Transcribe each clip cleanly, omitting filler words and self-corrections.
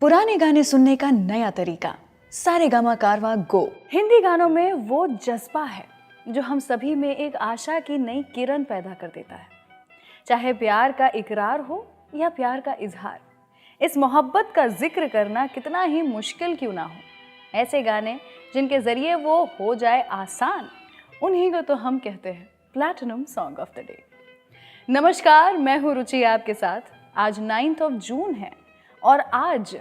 पुराने गाने सुनने का नया तरीका, सारेगामा कारवां गो। हिंदी गानों में वो जज्बा है जो हम सभी में एक आशा की नई किरण पैदा कर देता है। चाहे प्यार का इकरार हो या प्यार का इजहार, इस मोहब्बत का जिक्र करना कितना ही मुश्किल क्यों ना हो, ऐसे गाने जिनके जरिए वो हो जाए आसान, उन्हीं को तो हम कहते हैं platinum song of the day. नमस्कार, मैं हूँ रुचि आपके साथ। आज 9 जून है और आज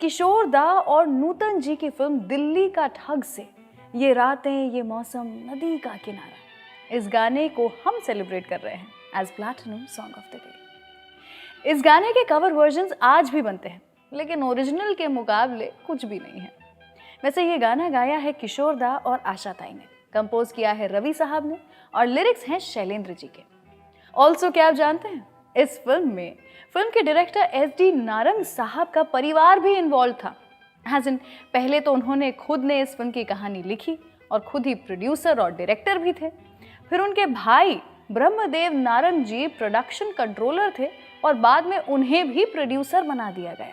किशोर दा और नूतन जी की फिल्म दिल्ली का ठग से ये रातें ये मौसम नदी का किनारा, इस गाने को हम सेलिब्रेट कर रहे हैं as platinum song of the day. इस गाने के कवर वर्जन्स आज भी बनते हैं, लेकिन ओरिजिनल के मुकाबले कुछ भी नहीं है। वैसे ये गाना गाया है किशोर दा और आशा ताई ने, कंपोज किया है रवि साहब ने और लिरिक्स हैं शैलेंद्र जी के। ऑल्सो क्या आप जानते हैं, इस फिल्म में फिल्म के डायरेक्टर SD नारंग साहब का परिवार भी इन्वॉल्व था। पहले तो उन्होंने खुद ने इस फिल्म की कहानी लिखी और खुद ही प्रोड्यूसर और डायरेक्टर भी थे। फिर उनके भाई ब्रह्मदेव नारंग जी प्रोडक्शन कंट्रोलर थे और बाद में उन्हें भी प्रोड्यूसर बना दिया गया।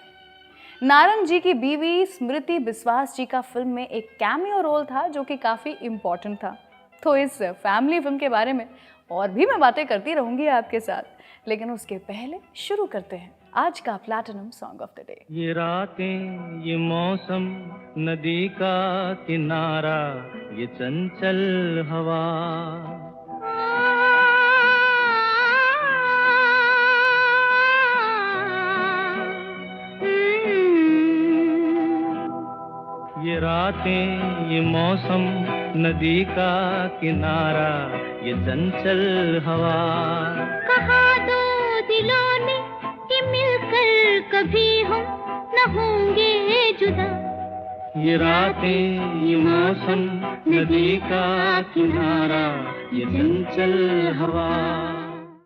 नारंग जी की बीवी स्मृति बिस्वास जी का फिल्म में एक कैमियो रोल था जो कि काफ़ी इम्पोर्टेंट था। तो इस फैमिली फिल्म के बारे में और भी मैं बातें करती रहूंगी आपके साथ, लेकिन उसके पहले शुरू करते हैं आज का platinum song of the day. ये रातें ये मौसम नदी का किनारा, ये चंचल हवा, ये रातें ये मौसम नदी का किनारा, ये चंचल हवा, कहा दो दिलों ने कि मिलकर कभी हम न होंगे जुदा। ये रातें ये मौसम नदी का किनारा, ये चंचल हवा।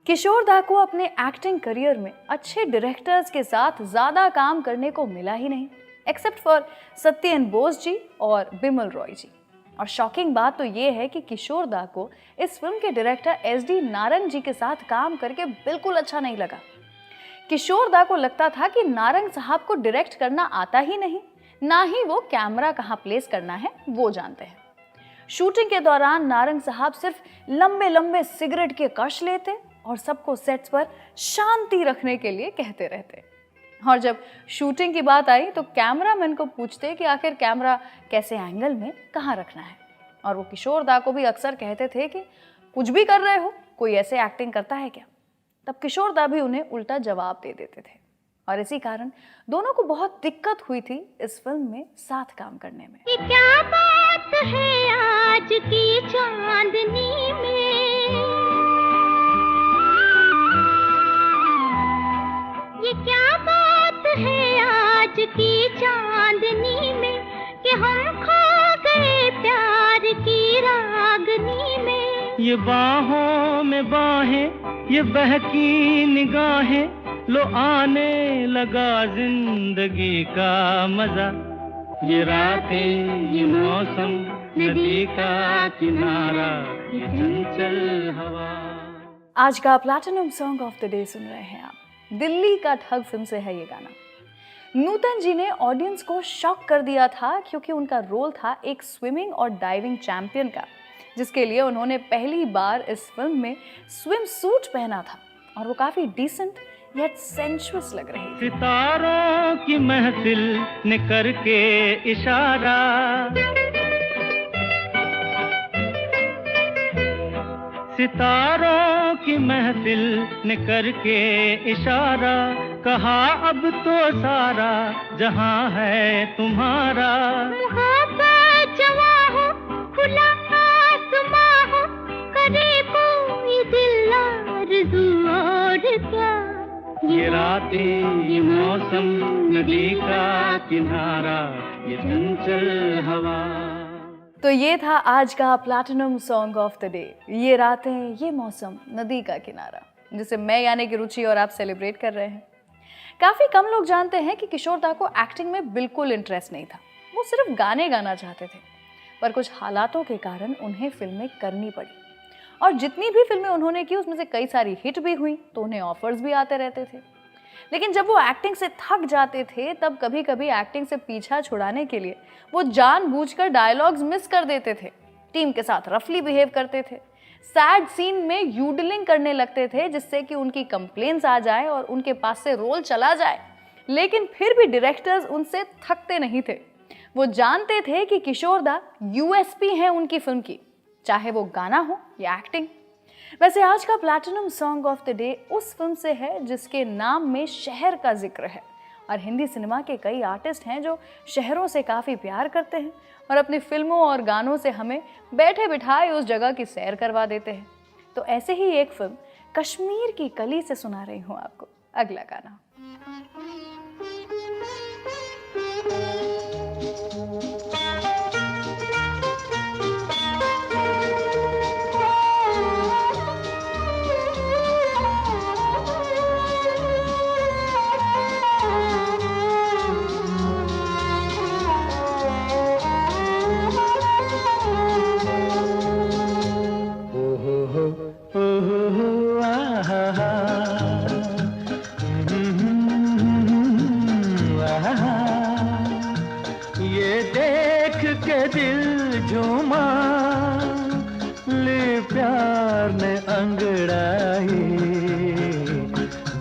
किशोर दा को अपने एक्टिंग करियर में अच्छे डायरेक्टर्स के साथ ज्यादा काम करने को मिला ही नहीं, एक्सेप्ट फॉर सत्येन बोस जी और बिमल रॉय जी। और शॉकिंग बात तो ये है कि किशोर दा को इस फिल्म के डायरेक्टर SD नारंग जी के साथ काम करके बिल्कुल अच्छा नहीं लगा। किशोर दा को लगता था कि नारंग साहब को डायरेक्ट करना आता ही नहीं, ना ही वो कैमरा कहाँ प्लेस करना है वो जानते हैं। शूटिंग के दौरान नारंग साहब सिर्फ लंबे लंबे सिगरेट के कश लेते और सबको सेट्स पर शांति रखने के लिए कहते रहते। और जब शूटिंग की बात आई तो कैमरामैन को पूछते कि आखिर कैमरा कैसे एंगल में कहाँ रखना है, और वो किशोर दा को भी अक्सर कहते थे कि कुछ भी कर रहे हो, कोई ऐसे एक्टिंग करता है क्या। तब किशोर दा भी उन्हें उल्टा जवाब दे देते थे और इसी कारण दोनों को बहुत दिक्कत हुई थी इस फिल्म में साथ काम करने में। ये क्या बात है आज की चांदनी में, ये क्या बात है आज की चांदनी में कि हम खो गए प्यार की रागनी में। ये बाहों में बाहें ये बहकी निगाहें, लो आने लगा जिंदगी का मजा। ये रातें ये मौसम नदी का किनारा, ये चंचल हवा। आज का platinum song of the day सुन रहे हैं आप। दिल्ली का ठग फिल्म से है ये गाना। नूतन जी ने ऑडियंस को शॉक कर दिया था क्योंकि उनका रोल था एक स्विमिंग और डाइविंग चैंपियन का, जिसके लिए उन्होंने पहली बार इस फिल्म में स्विम सूट पहना था और वो काफी डिसेंट येट सेंशुअस लग रही थी। सितारों की महफिल ने करके इशारा, सितारों की महफिल ने करके इशारा, कहा अब तो सारा जहां है तुम्हारा। मोहब्बत जवां हो खुला आसमां हो, करे कोई दिल आरज़ू और क्या। ये रातें ये मौसम नदी का किनारा, ये चंचल हवा। तो ये था आज का platinum song of the day, ये रातें ये मौसम नदी का किनारा, जिसे मैं यानी कि रुचि और आप सेलिब्रेट कर रहे हैं। काफ़ी कम लोग जानते हैं कि किशोर दा को एक्टिंग में बिल्कुल इंटरेस्ट नहीं था, वो सिर्फ गाने गाना चाहते थे। पर कुछ हालातों के कारण उन्हें फिल्में करनी पड़ी और जितनी भी फिल्में उन्होंने की उसमें से कई सारी हिट भी हुई, तो उन्हें ऑफर्स भी आते रहते थे। लेकिन जब वो एक्टिंग से थक जाते थे तब कभी कभी एक्टिंग से पीछा छुड़ाने के लिए वो जानबूझकर डायलॉग्स मिस कर देते थे, टीम के साथ रफली बिहेव करते थे, सैड सीन में यूडलिंग करने लगते थे जिससे कि उनकी कंप्लेंट्स आ जाए और उनके पास से रोल चला जाए। लेकिन फिर भी डायरेक्टर्स उनसे थकते नहीं थे। वो जानते थे कि किशोर दा यूएसपी हैं उनकी फिल्म की, चाहे वो गाना हो या एक्टिंग। वैसे आज का platinum song of the day उस फिल्म से है जिसके नाम में शहर का जिक्र है, और हिंदी सिनेमा के कई आर्टिस्ट हैं जो शहरों से काफ़ी प्यार करते हैं और अपनी फिल्मों और गानों से हमें बैठे बिठाए उस जगह की सैर करवा देते हैं। तो ऐसे ही एक फिल्म कश्मीर की कली से सुना रही हूँ आपको अगला गाना। ये देख के दिल झूमा, ले प्यार ने अंगड़ाई,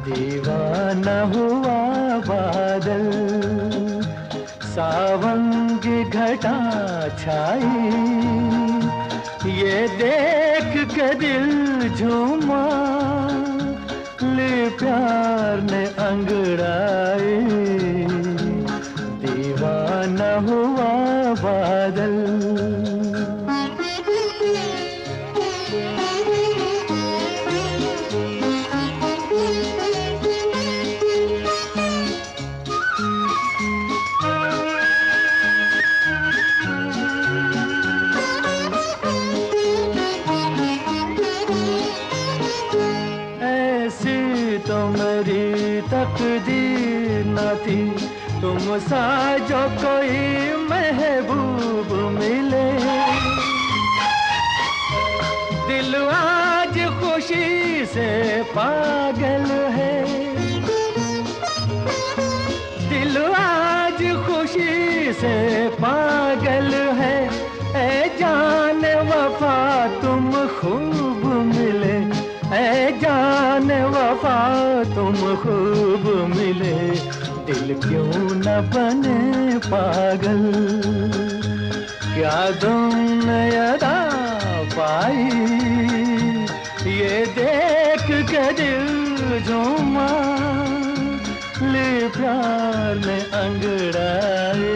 दीवाना हुआ बादल, सावन की घटा छाई। ये देख के दिल झूमा, ले प्यार ने अंगड़ाई, दीवाना हुआ बादल। ऐसी तो मेरी तकदीर न थी, तुम सा जो कोई महबूब मिले। दिल आज खुशी से पागल है, दिल आज खुशी से पागल है। ऐ जान वफा तुम खूब मिले, ऐ जान वफा तुम खूब मिले। दिल क्यों न बने पागल, क्या तुमने अदा पाई। ये देख के दिल झूमा, ले प्यार ने अंगड़ाई,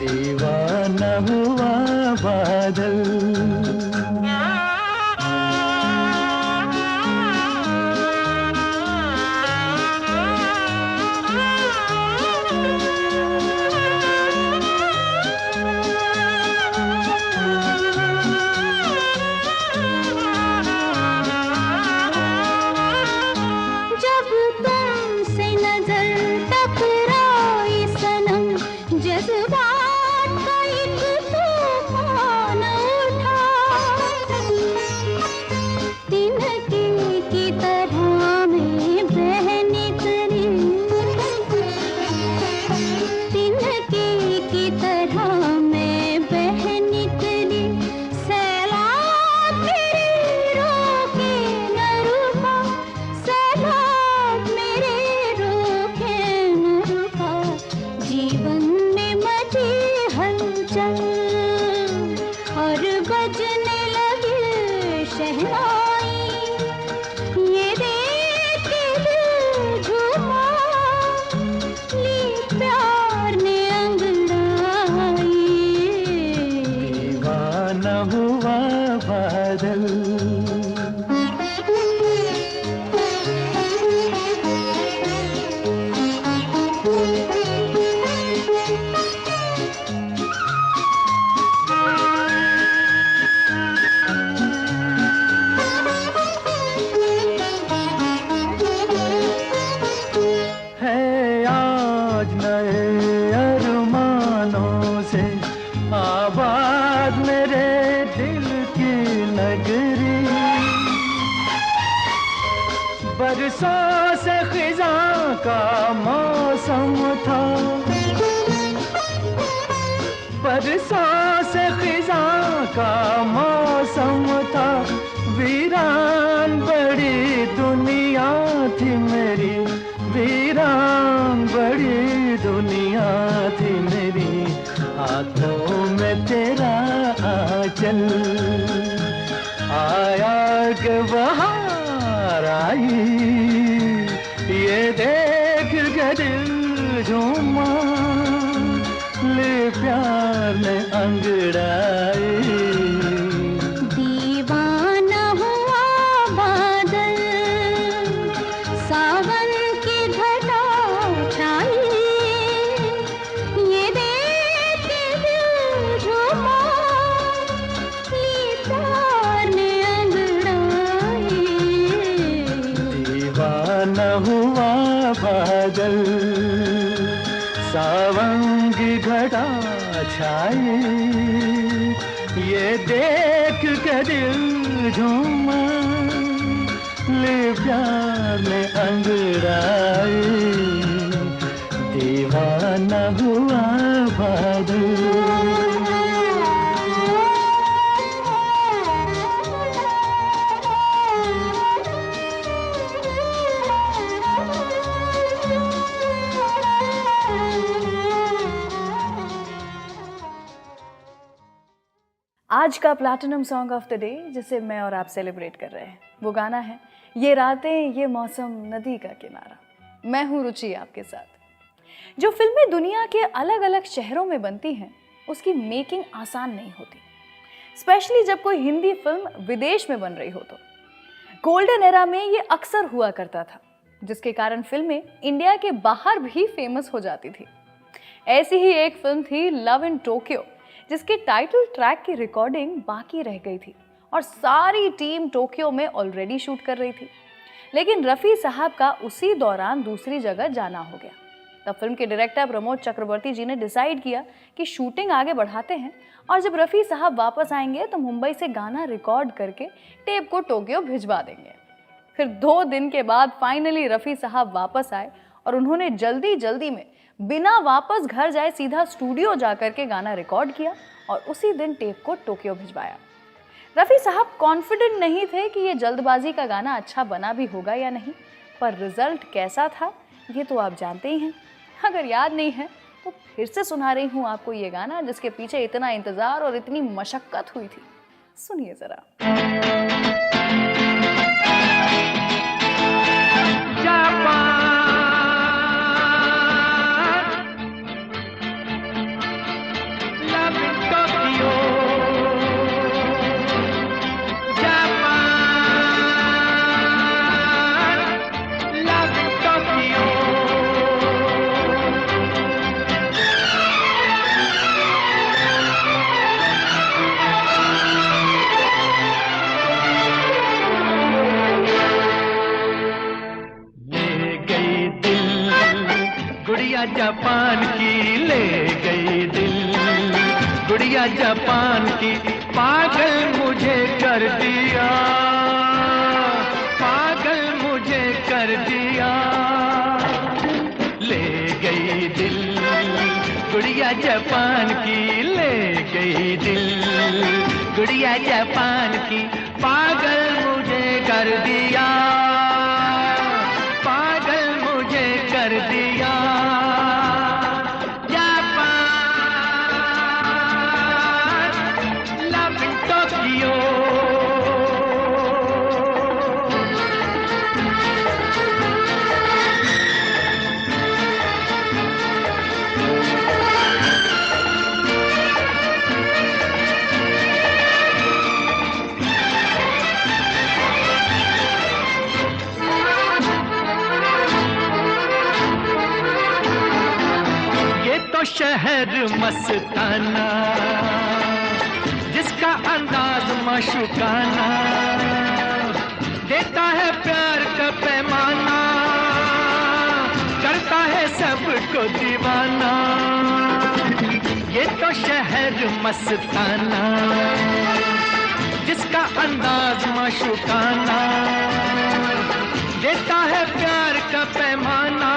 दीवाना हुआ बादल। बरसों से बरसों से खिज़ां का मौसम था, वीरान बड़ी दुनिया थी मेरी, वीरान बड़ी दुनिया थी मेरी। हाथों में तेरा आंचल आया के बहार आई, ये देख के दिल झूमा, ले प्यार ने अंगड़ाई। दीवाना हुआ बादल, सावन की घटा छाई, ये देख के दिल झूमा, ले प्यार ने अंगड़ाई। दीवाना हुआ बादल, सावन की घटा छाई, ये देख के दिल झूमा, ले प्यार ने अंगड़ाई। दीवाना हुआ बादल। आज का platinum song of the day जिसे मैं और आप सेलिब्रेट कर रहे हैं वो गाना है ये रातें ये मौसम नदी का किनारा। मैं हूँ रुचि आपके साथ। जो फिल्में दुनिया के अलग अलग शहरों में बनती हैं उसकी मेकिंग आसान नहीं होती, स्पेशली जब कोई हिंदी फिल्म विदेश में बन रही हो तो। गोल्डन एरा में ये अक्सर हुआ करता था, जिसके कारण फिल्में इंडिया के बाहर भी फेमस हो जाती थी। ऐसी ही एक फिल्म थी लव इन टोक्यो, जिसके टाइटल ट्रैक की रिकॉर्डिंग बाकी रह गई थी और सारी टीम टोक्यो में ऑलरेडी शूट कर रही थी। लेकिन रफ़ी साहब का उसी दौरान दूसरी जगह जाना हो गया। तब फिल्म के डायरेक्टर प्रमोद चक्रवर्ती जी ने डिसाइड किया कि शूटिंग आगे बढ़ाते हैं और जब रफ़ी साहब वापस आएंगे तो मुंबई से गाना रिकॉर्ड करके टेप को टोक्यो भिजवा देंगे। फिर 2 दिन के बाद फाइनली रफ़ी साहब वापस आए और उन्होंने जल्दी जल्दी में बिना वापस घर जाए सीधा स्टूडियो जाकर के गाना रिकॉर्ड किया और उसी दिन टेप को टोक्यो भिजवाया। रफ़ी साहब कॉन्फिडेंट नहीं थे कि ये जल्दबाजी का गाना अच्छा बना भी होगा या नहीं, पर रिजल्ट कैसा था ये तो आप जानते ही हैं। अगर याद नहीं है तो फिर से सुना रही हूँ आपको ये गाना जिसके पीछे इतना इंतज़ार और इतनी मशक्क़त हुई थी। सुनिए ज़रा। जापान की ले गई दिल, गुड़िया जापान की, पागल मुझे कर दिया, पागल मुझे कर दिया। ले गई दिल गुड़िया जापान की, ले गई दिल गुड़िया जापान की, पागल मुझे कर दिया, पागल मुझे कर दिया। शहर मस्ताना, जिसका अंदाज माशूकाना, देता है प्यार का पैमाना, करता है सबको दीवाना। ये तो शहर मस्ताना, जिसका अंदाज माशूकाना, देता है प्यार का पैमाना,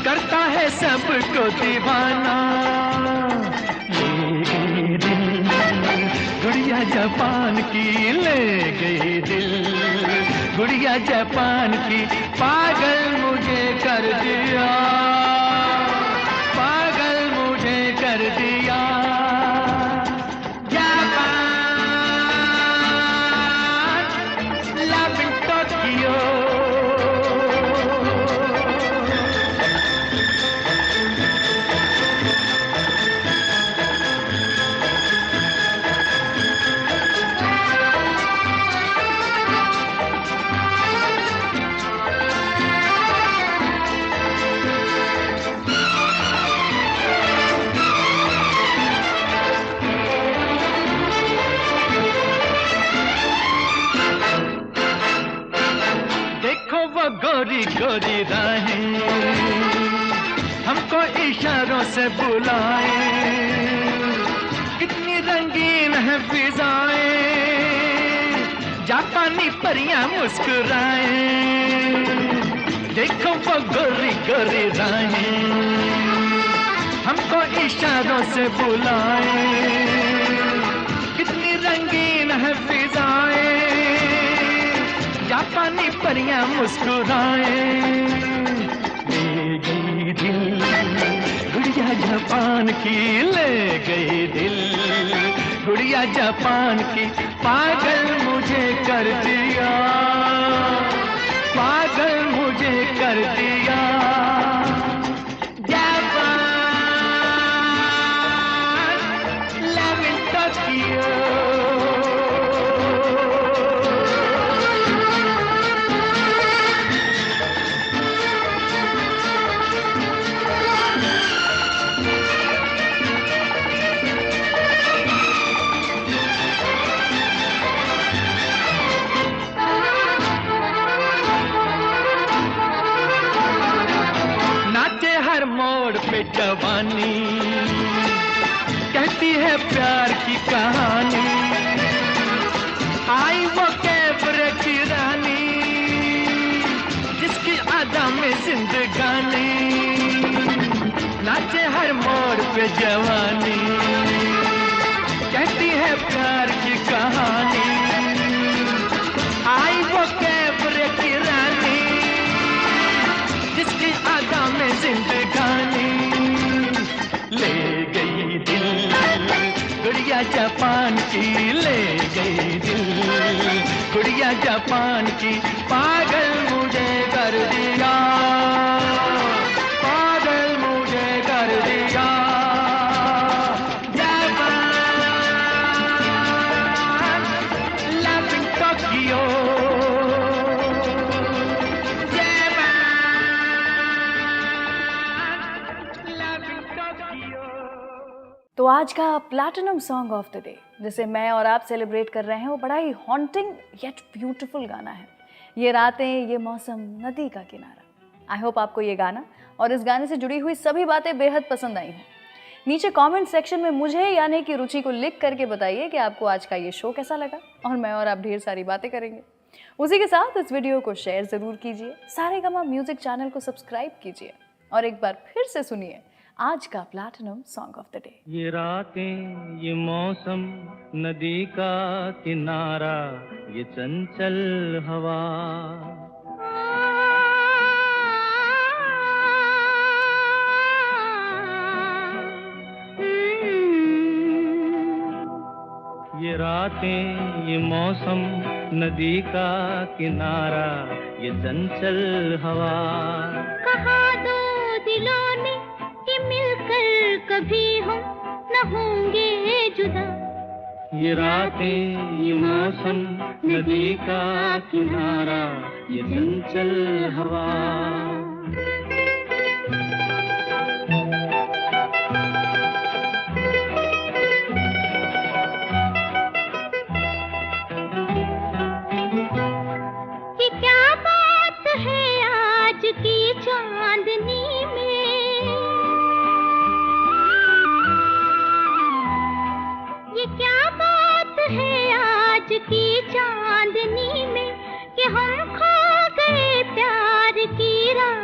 करता है है सबको दीवाना। ले गई दिल गुड़िया जापान की, ले गई दिल गुड़िया जापान की, पागल मुझे कर दिया, पागल मुझे कर दिया। गोरी गोरी राहें हमको इशारों से बुलाए, कितनी रंगीन है फिजाएं, जापानी परियां मुस्कुराए। देखो वो गोरी गोरी राहें हमको इशारों से बुलाए, कितनी रंगीन है फिजाएं, जापानी परियां मुस्कुराए। ले गई दिल गुड़िया जापान की, ले गई दिल गुड़िया जापान की, पागल मुझे कर दिया, पागल मुझे कर दिया। Japan love in Tokyo. मोड़ पे जवानी कहती है प्यार की कहानी, आई वो कैबरे की रानी जिसकी अदा में जिंदगानी, नाचे हर मोड़ पे जवानी कहती है प्यार की कहानी, आई वो कैबरे की रानी जिसकी अदा में जिंदगानी। ले गई दिल गुड़िया जापान की, ले गई दिल गुड़िया जापान की, पागल मुझे कर दिया, पागल मुझे कर दिया। Japan love in Tokyo. तो आज का platinum song of the day जिसे मैं और आप सेलिब्रेट कर रहे हैं वो बड़ा ही हॉन्टिंग येट ब्यूटीफुल गाना है। ये रातें, ये मौसम, नदी का किनारा। आई होप आपको ये गाना और इस गाने से जुड़ी हुई सभी बातें बेहद पसंद आई हों। नीचे कमेंट सेक्शन में मुझे यानी कि रुचि को लिख करके बताइए कि आपको आज का ये शो कैसा लगा, और मैं और आप ढेर सारी बातें करेंगे। उसी के साथ इस वीडियो को शेयर ज़रूर कीजिए, सारेगामा म्यूजिक चैनल को सब्सक्राइब कीजिए और एक बार फिर से सुनिए आज का platinum song of the day. ये रातें, ये मौसम, नदी का किनारा, ये चंचल हवा, ये रातें, ये मौसम, नदी का किनारा, ये चंचल हवा। कहा दो दिलों ने कि मिलकर कभी हम न होंगे जुदा। ये रातें, ये मौसम, नदी का किनारा, ये चंचल हवा। ये क्या बात है आज की चांदनी में, ये क्या बात है आज की चांदनी में कि हम खो गए प्यार की राह।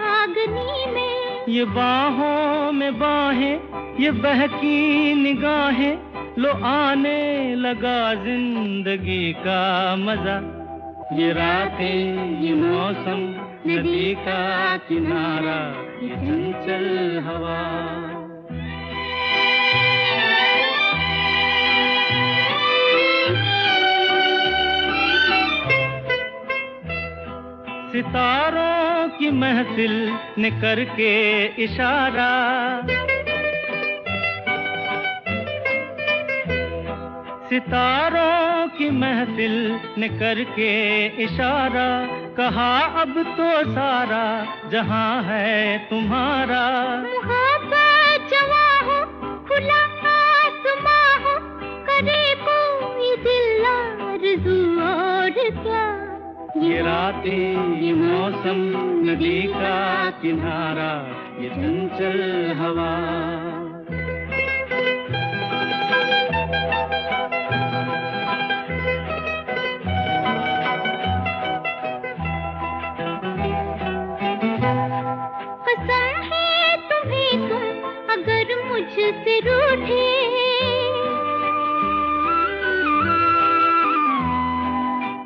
ये बाहों में बाहें, ये बहकी निगाहें, लो आने लगा जिंदगी का मजा। ये रातें, ये मौसम, नदी का किनारा, ये चंचल हवा। सितारों की महफिल ने करके इशारा, सितारों की महफिल ने करके इशारा, कहा अब तो सारा जहां है तुम्हारा। मोहब्बत जवां हो, खुला आसमां हो, करे कोई दिल आरज़ू और क्या। ये रातें, ये मौसम, नदी का किनारा, ये चंचल हवा। कसम है तुम्हें तुम अगर मुझसे रूठे,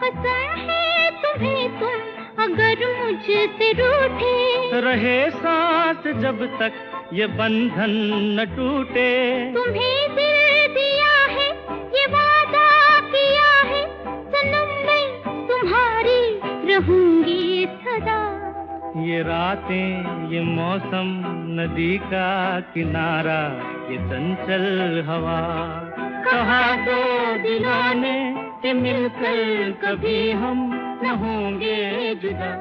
कसम है तुम्हें तुम अगर मुझसे रूठे, रहे साथ जब तक ये बंधन न टूटे। तुम्हें दिल दिया है, ये वादा किया है, सनम मैं तुम्हारी रहूंगी सदा। ये रातें, ये मौसम, नदी का किनारा, ये चंचल हवा। कहा दो दिलों ने कि मिलकर कभी हम न होंगे जुदा।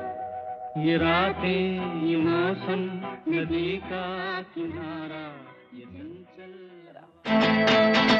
ये रातें, ये मौसम, नदी का किनारा, ये चंचल हवा।